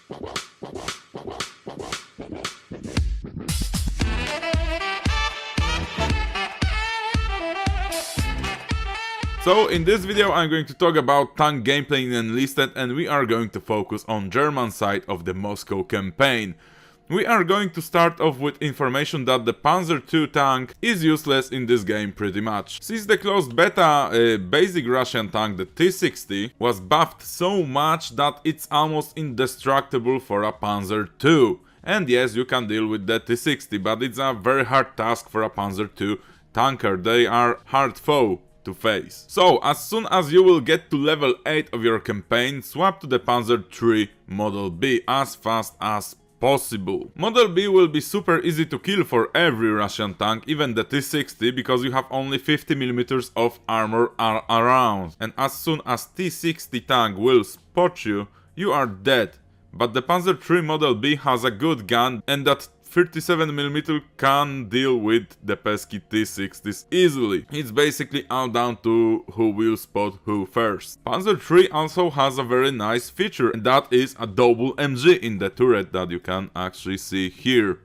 So in this video I'm going to talk about tank gameplay in Enlisted, and we are going to focus on German side of the Moscow campaign. We are going to start off with information that the Panzer II tank is useless in this game pretty much. Since the closed beta, basic Russian tank, the T-60, was buffed so much that it's almost indestructible for a Panzer II. And yes, you can deal with the T-60, but it's a very hard task for a Panzer II tanker. They are hard foe to face. So, as soon as you will get to level 8 of your campaign, swap to the Panzer III Model B as fast as possible. Model B will be super easy to kill for every Russian tank, even the T-60, because you have only 50mm of armor around. And as soon as T-60 tank will spot you, you are dead. But the Panzer III Model B has a good gun, and that 37mm can deal with the pesky T-60s easily. It's basically all down to who will spot who first. Panzer III also has a very nice feature, and that is a double MG in the turret that you can actually see here.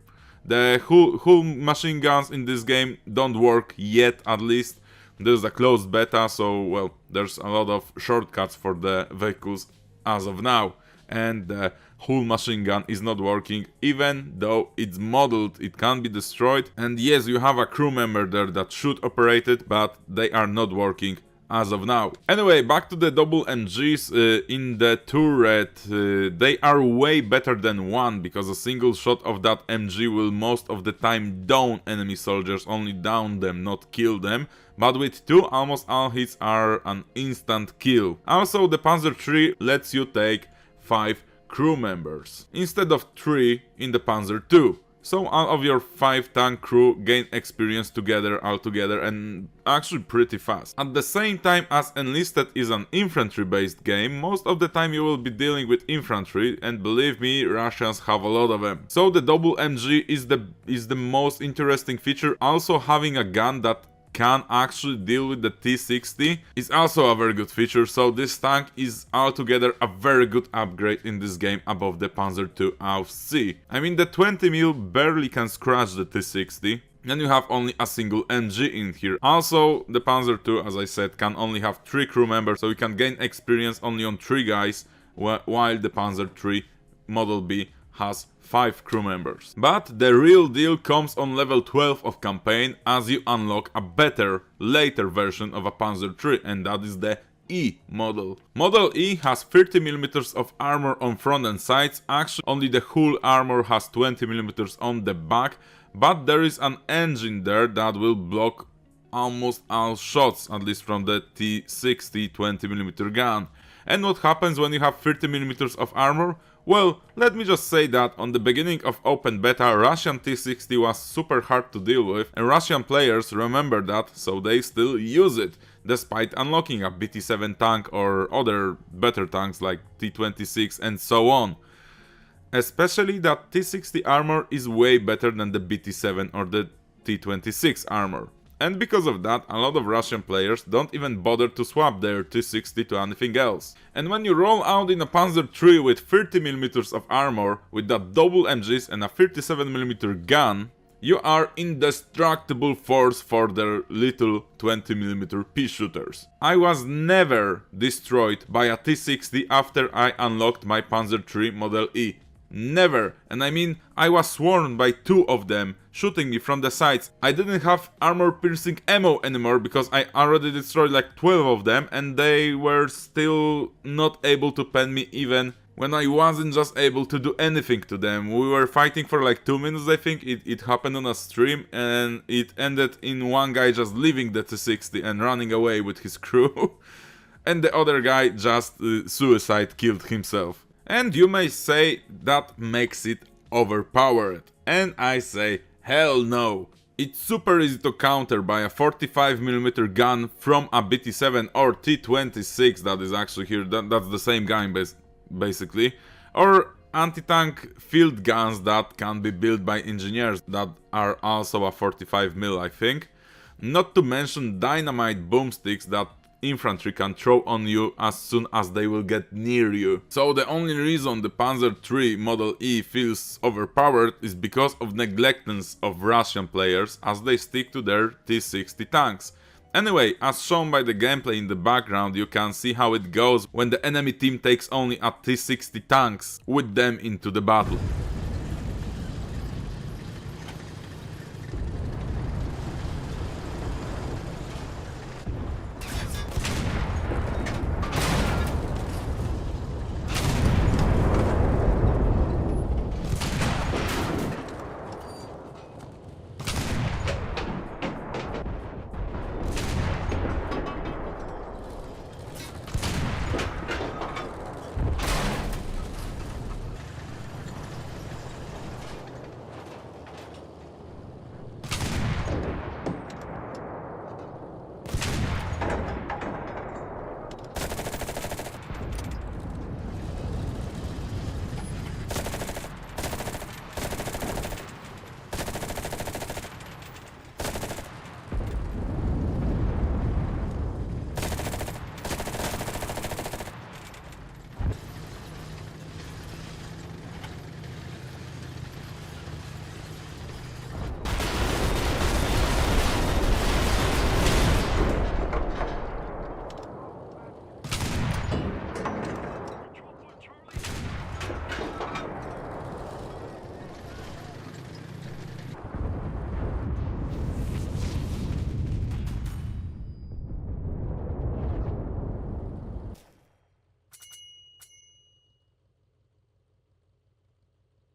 The hull machine guns in this game don't work yet, at least. There's a closed beta, so well, there's a lot of shortcuts for the vehicles as of now. And the hull machine gun is not working, even though it's modeled, it can be destroyed. And yes, you have a crew member there that should operate it, but they are not working as of now. Anyway, back to the double MGs in the turret. They are way better than one, because a single shot of that MG will most of the time down enemy soldiers, only down them, not kill them. But with two, almost all hits are an instant kill. Also, the Panzer III lets you take 5 crew members instead of 3 in the Panzer II. So all of your 5 tank crew gain experience altogether, and actually pretty fast. At the same time, as Enlisted is an infantry based game, most of the time you will be dealing with infantry, and believe me, Russians have a lot of them. So the double MG is the most interesting feature. Also, having a gun that can actually deal with the T-60 is also a very good feature, so this tank is altogether a very good upgrade in this game above the Panzer II AFC. I mean, the 20mm barely can scratch the T-60, and you have only a single MG in here. Also, the Panzer II, as I said, can only have 3 crew members, so you can gain experience only on 3 guys, while the Panzer III Model B has 5 crew members. But the real deal comes on level 12 of campaign, as you unlock a better, later version of a Panzer III, and that is the E model. Model E has 30mm of armor on front and sides. Actually, only the hull armor has 20mm on the back, but there is an engine there that will block almost all shots, at least from the T-60 20mm gun. And what happens when you have 30mm of armor? Well, let me just say that on the beginning of open beta, Russian T-60 was super hard to deal with, and Russian players remember that, so they still use it, despite unlocking a BT-7 tank or other better tanks like T-26 and so on. Especially that T-60 armor is way better than the BT-7 or the T-26 armor. And because of that, a lot of Russian players don't even bother to swap their T-60 to anything else. And when you roll out in a Panzer III with 30mm of armor, with that double MGs and a 37mm gun, you are indestructible force for their little 20mm pea shooters. I was never destroyed by a T-60 after I unlocked my Panzer III Model E. Never. And I mean, I was swarmed by 2 of them, shooting me from the sides. I didn't have armor-piercing ammo anymore, because I already destroyed like 12 of them, and they were still not able to pen me even when I wasn't just able to do anything to them. We were fighting for like 2 minutes, I think. It happened on a stream, and it ended in one guy just leaving the T-60 and running away with his crew. And the other guy just suicide killed himself. And you may say that makes it overpowered. And I say, hell no. It's super easy to counter by a 45mm gun from a BT-7 or T-26 that is actually here. That's the same gun basically. Or anti-tank field guns that can be built by engineers that are also a 45mm, I think. Not to mention dynamite boomsticks that infantry can throw on you as soon as they will get near you. So the only reason the Panzer III Model E feels overpowered is because of neglectance of Russian players as they stick to their T-60 tanks. Anyway, as shown by the gameplay in the background, you can see how it goes when the enemy team takes only a T-60 tanks with them into the battle.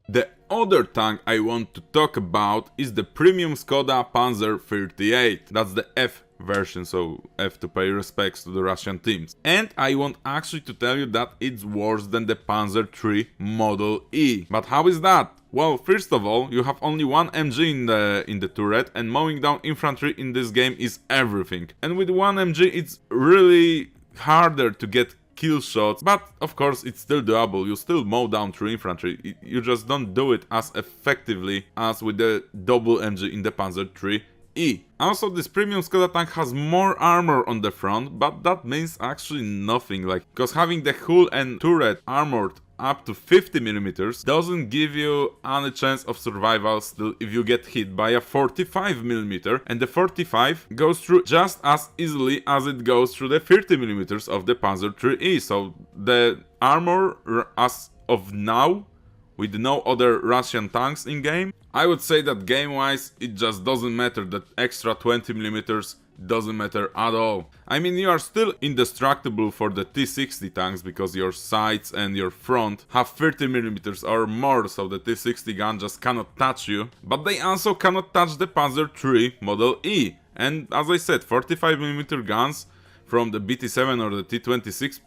The other tank I want to talk about is the premium Skoda Panzer XXXVIII. That's the F version, so F to pay respects to the Russian teams. And I want actually to tell you that it's worse than the Panzer III Model E. But how is that? Well, first of all, you have only one MG in the turret, and mowing down infantry in this game is everything. And with one MG it's really harder to get kill shots, but of course it's still doable. You still mow down through infantry, you just don't do it as effectively as with the double MG in the Panzer III E. Also, this premium Skoda tank has more armor on the front, but that means actually nothing, because having the hull and turret armored up to 50mm doesn't give you any chance of survival still if you get hit by a 45mm, and the 45 goes through just as easily as it goes through the 30mm of the Panzer III E. So the armor as of now, with no other Russian tanks in game, I would say that game wise it just doesn't matter. That extra 20mm doesn't matter at all. I mean, you are still indestructible for the T-60 tanks because your sides and your front have 30mm or more, so the T-60 gun just cannot touch you. But they also cannot touch the Panzer III Model E. And as I said, 45mm guns from the BT-7 or the T-26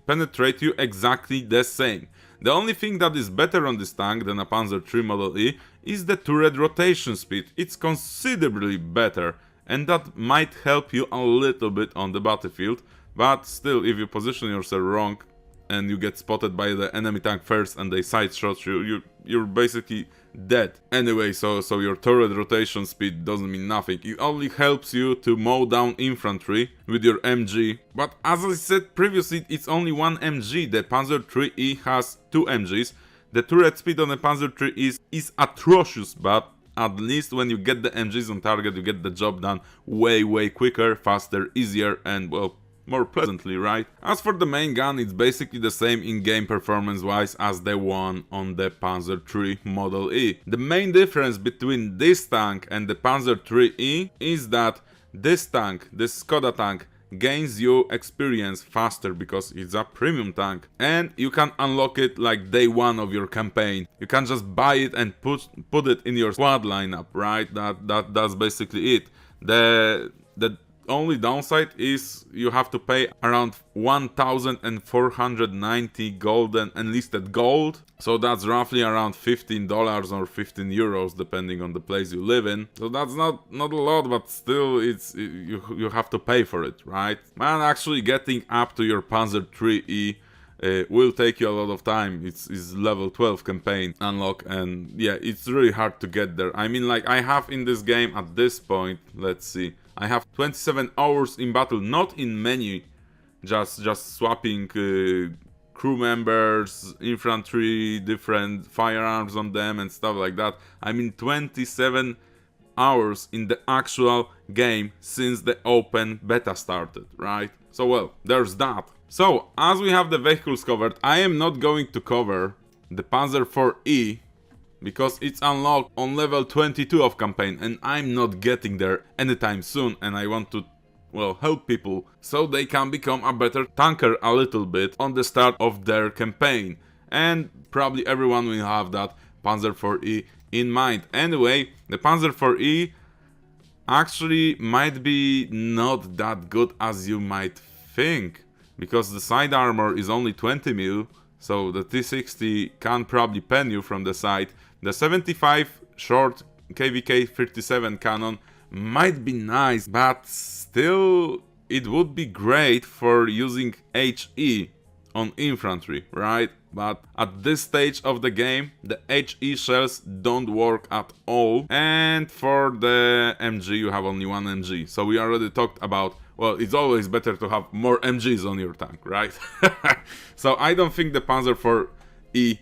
penetrate you exactly the same. The only thing that is better on this tank than a Panzer III Model E is the turret rotation speed. It's considerably better, and that might help you a little bit on the battlefield, but still, if you position yourself wrong and you get spotted by the enemy tank first and they side shot you, you're basically dead. Anyway, so your turret rotation speed doesn't mean nothing. It only helps you to mow down infantry with your MG. But as I said previously, it's only one MG. The Panzer III E has two MGs. The turret speed on the Panzer III is atrocious, but at least when you get the MGs on target, you get the job done way quicker, faster, easier, and well, more pleasantly, right? As for the main gun, it's basically the same in-game performance-wise as the one on the Panzer III Model E. The main difference between this tank and the Panzer III E is that this tank, this Skoda tank, gains you experience faster because it's a premium tank, and you can unlock it like day one of your campaign. You can just buy it and put it in your squad lineup, right? That's basically it. The only downside is you have to pay around 1,490 golden enlisted gold, so that's roughly around $15 or 15 euros depending on the place you live in. So that's not a lot, but still you have to pay for it, right? Man, actually getting up to your Panzer III E will take you a lot of time. It's level 12 campaign unlock, and yeah, it's really hard to get there. I mean, like, I have in this game at this point, let's see, I have 27 hours in battle, not in menu, just swapping crew members, infantry, different firearms on them and stuff like that. I mean, 27 hours in the actual game since the open beta started, right? So well, there's that. So, as we have the vehicles covered, I am not going to cover the Panzer IV E because it's unlocked on level 22 of campaign, and I'm not getting there anytime soon, and I want to, well, help people so they can become a better tanker a little bit on the start of their campaign. And probably everyone will have that Panzer IV E in mind. Anyway, the Panzer IV E actually might be not that good as you might think, because the side armor is only 20 mil, so the T60 can probably pen you from the side. The 75 short KVK 37 cannon might be nice, but still it would be great for using HE on infantry, right? But at this stage of the game, the HE shells don't work at all, and for the MG you have only one MG. So we already talked about, well, it's always better to have more MGs on your tank, right? So I don't think the Panzer IV E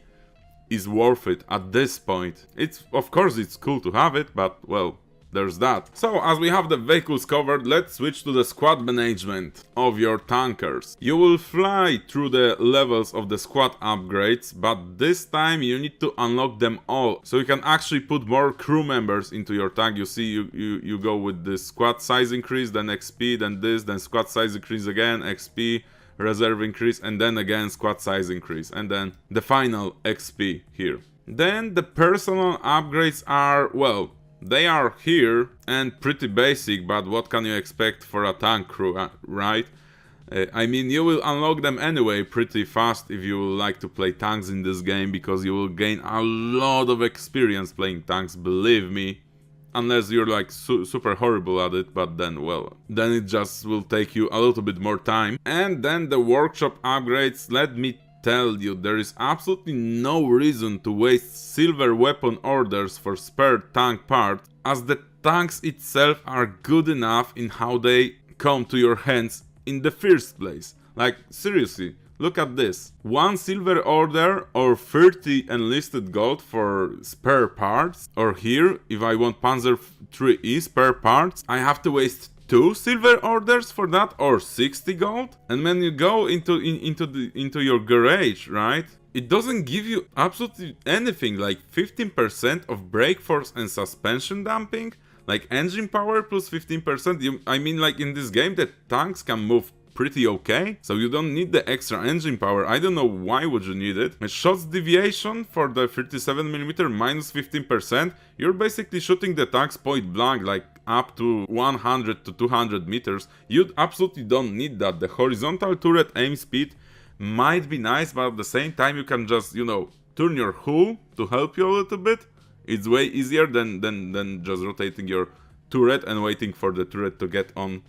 is worth it at this point. It's, of course, it's cool to have it, but well, there's that. So, as we have the vehicles covered, let's switch to the squad management of your tankers. You will fly through the levels of the squad upgrades, but this time you need to unlock them all, so you can actually put more crew members into your tank. You see, you go with the squad size increase, then XP, then this, then squad size increase again, XP, reserve increase, and then again squad size increase, and then the final XP here. Then the personal upgrades are, well, they are here and pretty basic, but what can you expect for a tank crew, right? I mean, you will unlock them anyway pretty fast if you would like to play tanks in this game, because you will gain a lot of experience playing tanks, believe me. Unless you're like super horrible at it, but then, well, then it just will take you a little bit more time. And then the workshop upgrades, let me tell you, there is absolutely no reason to waste silver weapon orders for spare tank parts, as the tanks itself are good enough in how they come to your hands in the first place. Like, seriously, look at this. 1 silver order or 30 enlisted gold for spare parts. Or here, if I want Panzer III E spare parts, I have to waste 2 silver orders for that, or 60 gold. And when you go into your garage, right, it doesn't give you absolutely anything, like 15% of brake force and suspension damping, like engine power plus 15%. I mean, like, in this game the tanks can move pretty okay, so you don't need the extra engine power. I don't know why would you need it. A shots deviation for the 37mm minus 15%. You're basically shooting the tanks point blank, like up to 100 to 200 meters. You absolutely don't need that. The horizontal turret aim speed might be nice, but at the same time you can just, you know, turn your hull to help you a little bit. It's way easier than just rotating your turret and waiting for the turret to get on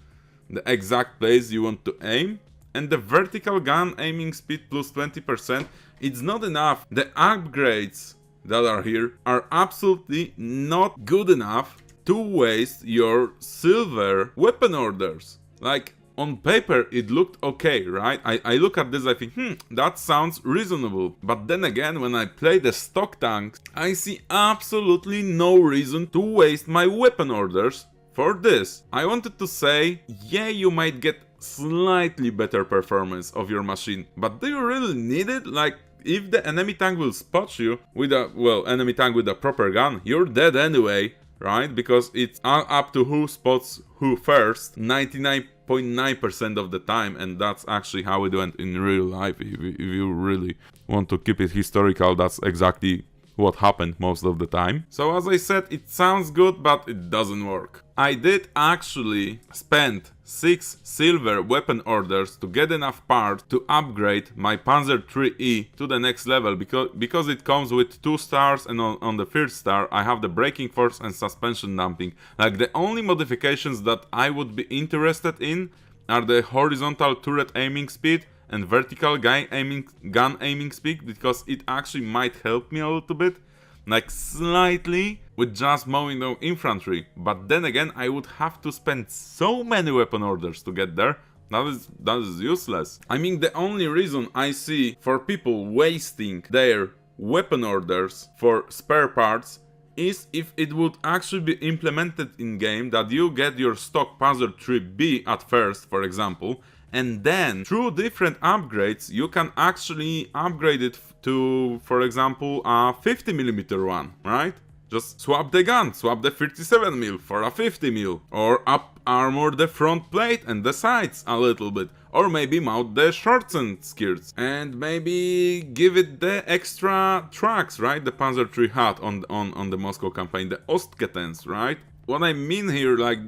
the exact place you want to aim. And the vertical gun aiming speed plus 20%, it's not enough. The upgrades that are here are absolutely not good enough to waste your silver weapon orders. Like, on paper it looked okay, right? I look at this, I think, that sounds reasonable. But then again, when I play the stock tanks, I see absolutely no reason to waste my weapon orders for this. I wanted to say, yeah, you might get slightly better performance of your machine, but do you really need it? Like, if the enemy tank will spot you with a, well, enemy tank with a proper gun, you're dead anyway, right? Because it's up to who spots who first 99.9% of the time, and that's actually how it went in real life. If you really want to keep it historical, that's exactly what happened most of the time. So as I said, it sounds good, but it doesn't work. I did actually spend 6 silver weapon orders to get enough parts to upgrade my Panzer III E to the next level, because it comes with 2 stars, and on the first star I have the braking force and suspension damping. Like, the only modifications that I would be interested in are the horizontal turret aiming speed and vertical gun aiming speed, because it actually might help me a little bit, like slightly, with just mowing down infantry. But then again, I would have to spend so many weapon orders to get there. That is useless. I mean, the only reason I see for people wasting their weapon orders for spare parts is if it would actually be implemented in game, that you get your stock Panzer III E at first, for example, and then through different upgrades you can actually upgrade it to, for example, a 50mm one, right? Just swap the gun, swap the 37mm for a 50mm, or up armor the front plate and the sides a little bit, or maybe mount the shorts and skirts, and maybe give it the extra tracks, right? The Panzer III had on the Moscow campaign, the Ostkettens, right? What I mean here, like,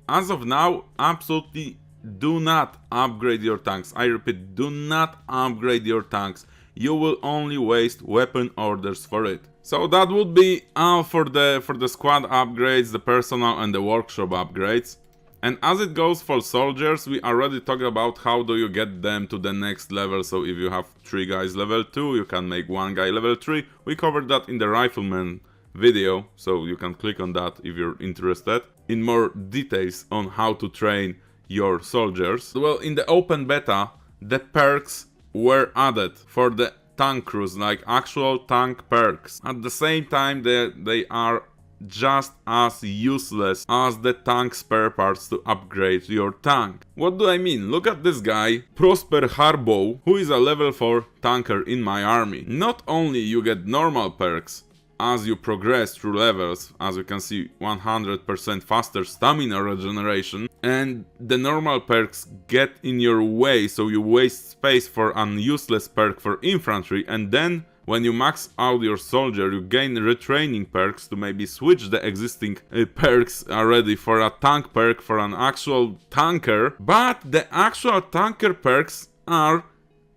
as of now, absolutely do not upgrade your tanks. I repeat, do not upgrade your tanks. You will only waste weapon orders for it. So that would be all for the squad upgrades, the personal and the workshop upgrades. And as it goes for soldiers, we already talked about how do you get them to the next level. So if you have 3 guys level 2, you can make 1 guy level 3. We covered that in the rifleman video, so you can click on that if you're interested in more details on how to train your soldiers. Well, in the open beta, the perks were added for the tank crews, like actual tank perks. At the same time, they are just as useless as the tank spare parts to upgrade your tank. What do I mean? Look at this guy, Prosper Harbow, who is a level 4 tanker in my army. Not only you get normal perks as you progress through levels, as you can see, 100% faster stamina regeneration, and the normal perks get in your way, so you waste space for an useless perk for infantry, and then when you max out your soldier, you gain retraining perks to maybe switch the existing perks already for a tank perk for an actual tanker, but the actual tanker perks are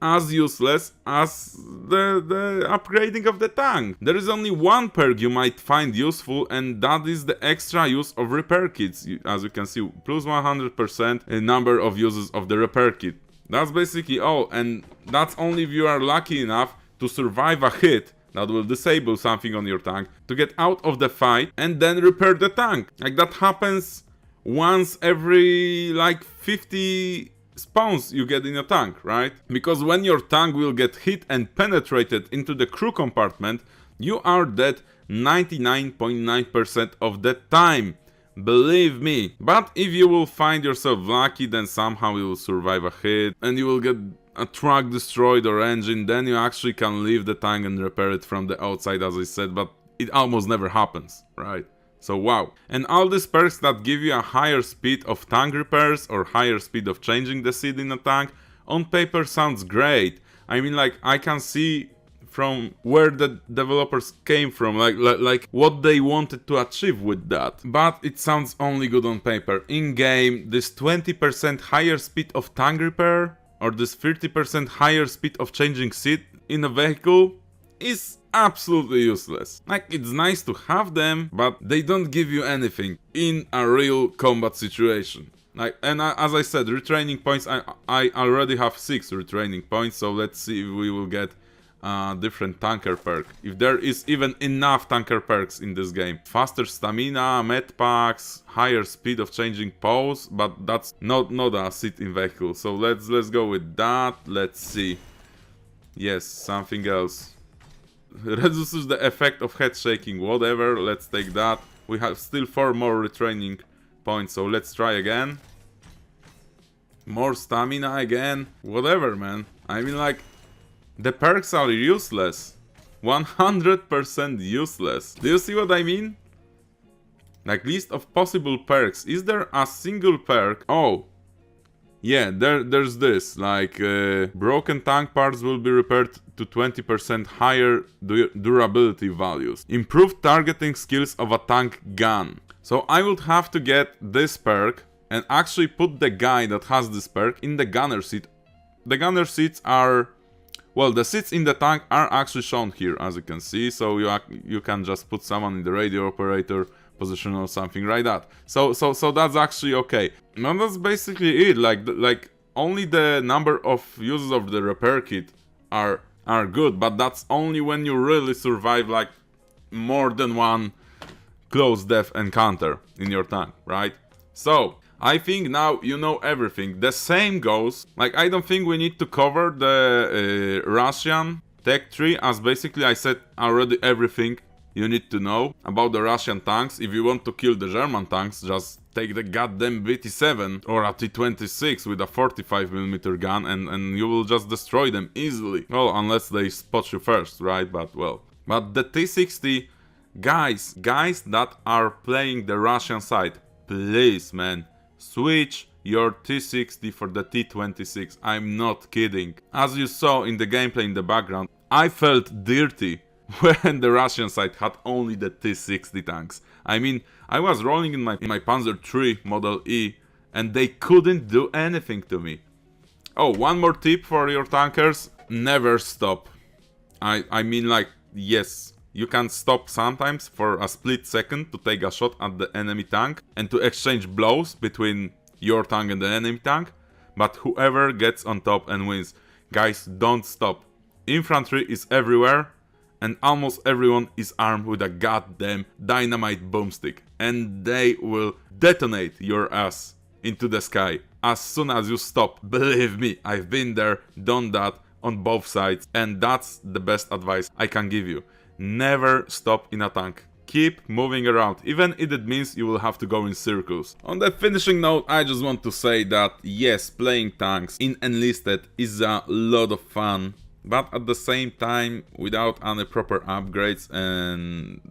as useless as the upgrading of the tank. There is only one perk you might find useful, and that is the extra use of repair kits. As you can see, plus 100% number of uses of the repair kit. That's basically all, and that's only if you are lucky enough to survive a hit that will disable something on your tank, to get out of the fight and then repair the tank. Like, that happens once every like 50 spawns you get in a tank, right? Because when your tank will get hit and penetrated into the crew compartment, you are dead 99.9% of the time. Believe me. But if you will find yourself lucky, then somehow you will survive a hit and you will get a truck destroyed or engine, then you actually can leave the tank and repair it from the outside, as I said, but it almost never happens, right? So wow. And all these perks that give you a higher speed of tank repairs or higher speed of changing the seat in a tank, on paper sounds great. I mean, like, I can see from where the developers came from, like what they wanted to achieve with that. But it sounds only good on paper. In game, this 20% higher speed of tank repair or this 30% higher speed of changing seat in a vehicle is absolutely useless. Like, it's nice to have them, but they don't give you anything in a real combat situation. Like, and as I said, retraining points, I already have 6 retraining points, so let's see if we will get different tanker perk, if there is even enough tanker perks in this game. Faster stamina, med packs, higher speed of changing pose, but that's not a seat in vehicle. So let's go with that. Let's see. Yes, something else. Reduces the effect of head shaking, whatever, let's take that. We have still 4 more retraining points, so let's try again. More stamina again, whatever, man. I mean, like, the perks are useless. 100% useless. Do you see what I mean? Like, list of possible perks. Is there a single perk? Oh, yeah, there's this, like, broken tank parts will be repaired to 20% higher durability values. Improved targeting skills of a tank gun. So I would have to get this perk and actually put the guy that has this perk in the gunner seat. The gunner seats are, well, the seats in the tank are actually shown here, as you can see. So you can just put someone in the radio operator position or something like that. So that's actually okay. Now that's basically it. Like only the number of uses of the repair kit are good, but that's only when you really survive like more than one close death encounter in your tank, right? So I think now you know everything. The same goes, like I don't think we need to cover the Russian tech tree, as basically I said already everything you need to know about the Russian tanks. If you want to kill the German tanks, just take the goddamn VT7 or a T26 with a 45mm gun and you will just destroy them easily. Well, unless they spot you first, right? But well. But the T60, guys that are playing the Russian side, please, man, switch your T60 for the T26. I'm not kidding. As you saw in the gameplay in the background, I felt dirty when the Russian side had only the T60 tanks. I mean, I was rolling in my Panzer III Model E and they couldn't do anything to me. Oh, one more tip for your tankers: never stop. I mean, like, yes, you can stop sometimes for a split second to take a shot at the enemy tank and to exchange blows between your tank and the enemy tank, but whoever gets on top and wins. Guys, don't stop. Infantry is everywhere, and almost everyone is armed with a goddamn dynamite boomstick, and they will detonate your ass into the sky as soon as you stop. Believe me, I've been there, done that on both sides, and that's the best advice I can give you. Never stop in a tank. Keep moving around, even if it means you will have to go in circles. On the finishing note, I just want to say that yes, playing tanks in Enlisted is a lot of fun, but at the same time without any proper upgrades, and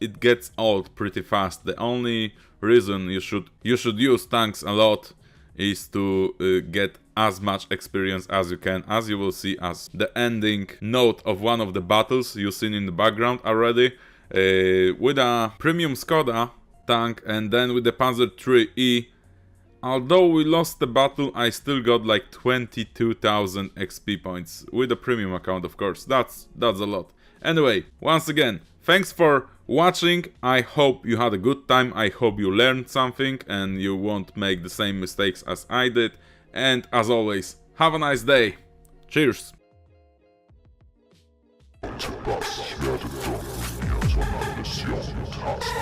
it gets old pretty fast. The only reason you should use tanks a lot is to get as much experience as you can, as you will see as the ending note of one of the battles you've seen in the background already, with a premium Skoda tank and then with the Panzer III E. Although we lost the battle, I still got like 22,000 XP points with a premium account, of course. That's a lot. Anyway, once again, thanks for watching. I hope you had a good time. I hope you learned something and you won't make the same mistakes as I did. And as always, have a nice day. Cheers! Was werde doch mir so eine Mission Task.